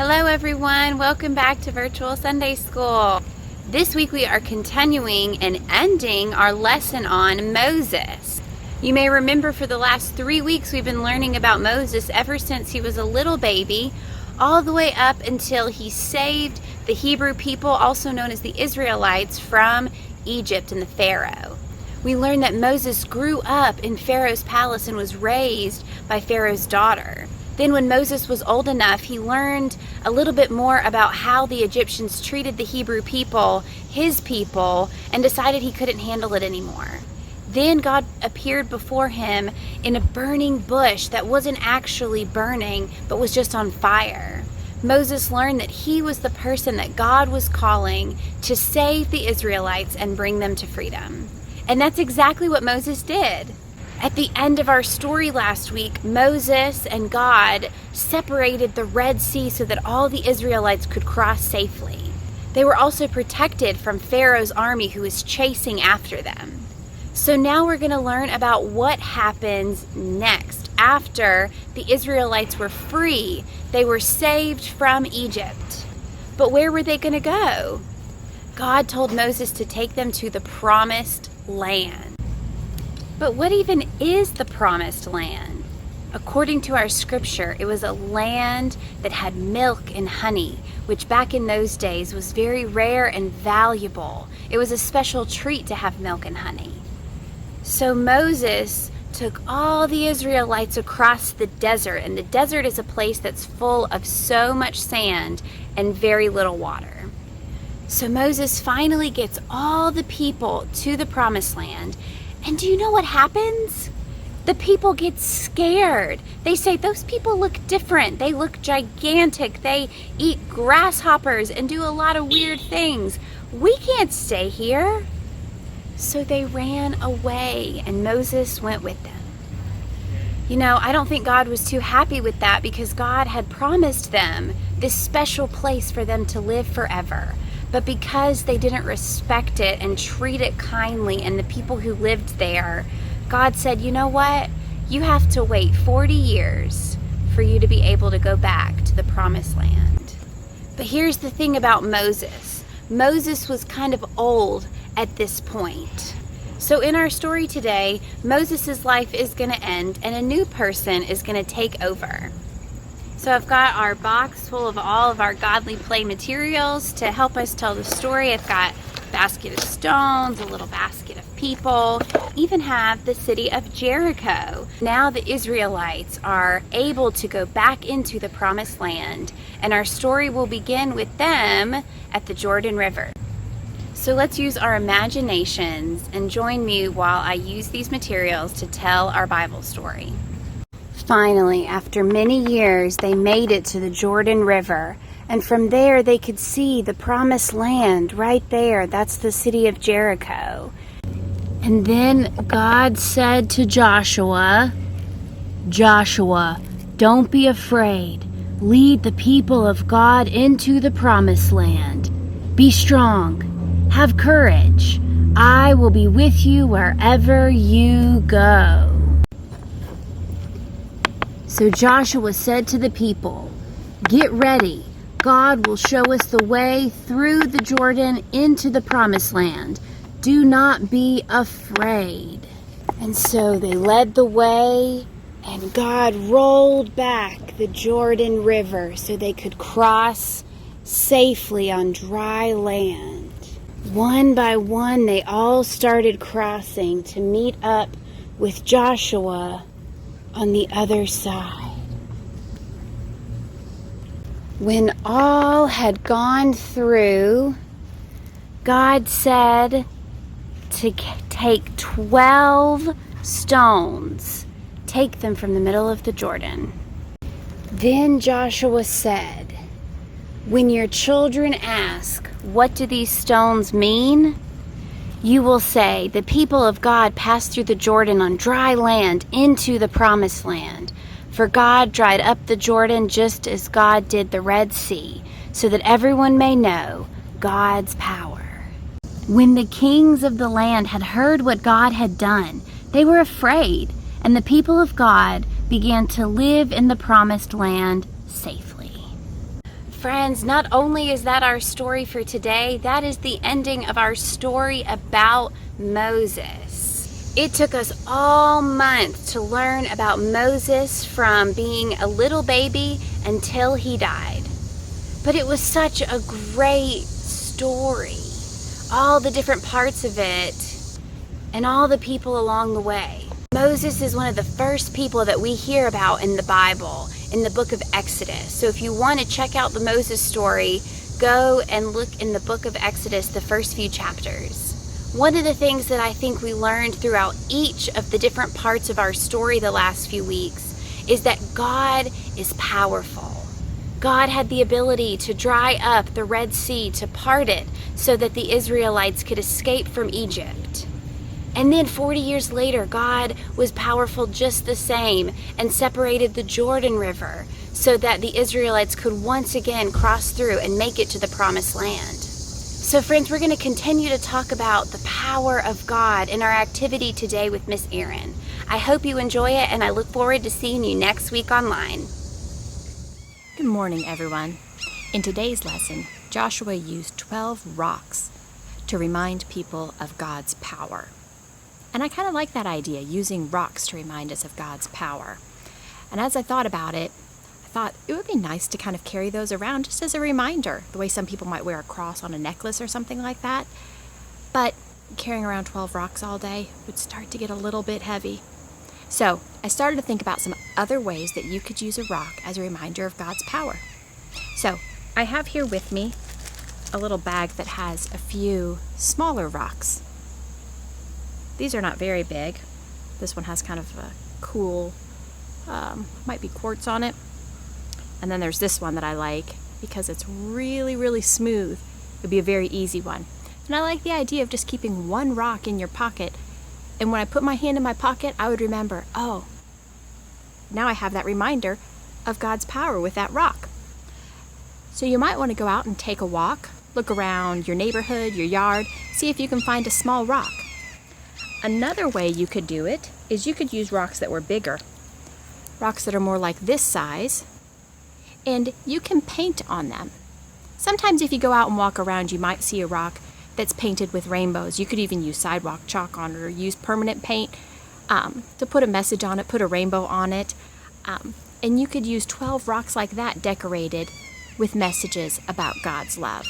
Hello everyone, welcome back to Virtual Sunday School. This week we are continuing and ending our lesson on Moses. You may remember for the last 3 weeks we've been learning about Moses ever since he was a little baby, all the way up until he saved the Hebrew people, also known as the Israelites, from Egypt and the Pharaoh. We learned that Moses grew up in Pharaoh's palace and was raised by Pharaoh's daughter. Then when Moses was old enough, he learned a little bit more about how the Egyptians treated the Hebrew people, his people, and decided he couldn't handle it anymore. Then God appeared before him in a burning bush that wasn't actually burning, but was just on fire. Moses learned that he was the person that God was calling to save the Israelites and bring them to freedom. And that's exactly what Moses did. At the end of our story last week, Moses and God separated the Red Sea so that all the Israelites could cross safely. They were also protected from Pharaoh's army who was chasing after them. So now we're going to learn about what happens next. After the Israelites were free, they were saved from Egypt. But where were they going to go? God told Moses to take them to the Promised Land. But what even is the Promised Land? According to our scripture, it was a land that had milk and honey, which back in those days was very rare and valuable. It was a special treat to have milk and honey. So Moses took all the Israelites across the desert, and the desert is a place that's full of so much sand and very little water. So Moses finally gets all the people to the Promised Land. And do you know what happens? The people get scared. They say, those people look different. They look gigantic. They eat grasshoppers and do a lot of weird things. We can't stay here. So they ran away, and Moses went with them. You know, I don't think God was too happy with that because God had promised them this special place for them to live forever. But because they didn't respect it and treat it kindly, and the people who lived there, God said, you know what? You have to wait 40 years for you to be able to go back to the Promised Land. But here's the thing about Moses. Moses was kind of old at this point. So in our story today, Moses' life is going to end and a new person is going to take over. So I've got our box full of all of our godly play materials to help us tell the story. I've got a basket of stones, a little basket of people, even have the city of Jericho. Now the Israelites are able to go back into the Promised Land, and our story will begin with them at the Jordan River. So let's use our imaginations and join me while I use these materials to tell our Bible story. Finally, after many years, they made it to the Jordan River, and from there they could see the Promised Land right there. That's the city of Jericho. And then God said to Joshua, "Joshua, don't be afraid. Lead the people of God into the Promised Land. Be strong. Have courage. I will be with you wherever you go." So Joshua said to the people, "Get ready. God will show us the way through the Jordan into the Promised Land. Do not be afraid." And so they led the way, and God rolled back the Jordan River so they could cross safely on dry land. One by one, they all started crossing to meet up with Joshua on the other side. When all had gone through, God said to take 12 stones, take them from the middle of the Jordan. Then Joshua said, "When your children ask, 'What do these stones mean?' you will say, 'The people of God passed through the Jordan on dry land into the Promised Land. For God dried up the Jordan just as God did the Red Sea, so that everyone may know God's power.'" When the kings of the land had heard what God had done, they were afraid, and the people of God began to live in the Promised Land safely. friends, not only is that our story for today, that is the ending of our story about Moses. It took us all month to learn about Moses from being a little baby until he died. But it was such a great story. All the different parts of it and all the people along the way. Moses is one of the first people that we hear about in the Bible, in the book of Exodus. So if you want to check out the Moses story, go and look in the book of Exodus, the first few chapters. One of the things that I think we learned throughout each of the different parts of our story the last few weeks is that God is powerful. God had the ability to dry up the Red Sea, to part it so that the Israelites could escape from Egypt. And then 40 years later, God was powerful just the same and separated the Jordan River so that the Israelites could once again cross through and make it to the Promised Land. So friends, we're going to continue to talk about the power of God in our activity today with Miss Erin. I hope you enjoy it, and I look forward to seeing you next week online. Good morning, everyone. In today's lesson, Joshua used 12 rocks to remind people of God's power. And I kind of like that idea, using rocks to remind us of God's power. And as I thought about it, I thought it would be nice to kind of carry those around just as a reminder, the way some people might wear a cross on a necklace or something like that. But carrying around 12 rocks all day would start to get a little bit heavy. So I started to think about some other ways that you could use a rock as a reminder of God's power. So I have here with me a little bag that has a few smaller rocks. These are not very big. This one has kind of a cool, might be quartz on it. And then there's this one that I like because it's really, really smooth. It would be a very easy one. And I like the idea of just keeping one rock in your pocket. And when I put my hand in my pocket, I would remember, oh, now I have that reminder of God's power with that rock. So you might want to go out and take a walk, look around your neighborhood, your yard, see if you can find a small rock. Another way you could do it is you could use rocks that were bigger, rocks that are more like this size, and you can paint on them. Sometimes if you go out and walk around, you might see a rock that's painted with rainbows. You could even use sidewalk chalk on it or use permanent paint to put a message on it, put a rainbow on it. And you could use 12 rocks like that decorated with messages about God's love.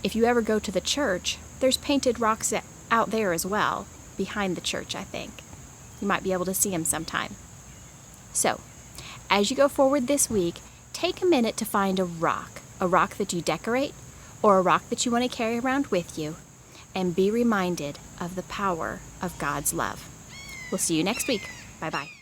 If you ever go to the church, there's painted rocks out there as well, behind the church, I think. You might be able to see them sometime. So, as you go forward this week, take a minute to find a rock that you decorate, or a rock that you want to carry around with you, and be reminded of the power of God's love. We'll see you next week. Bye-bye.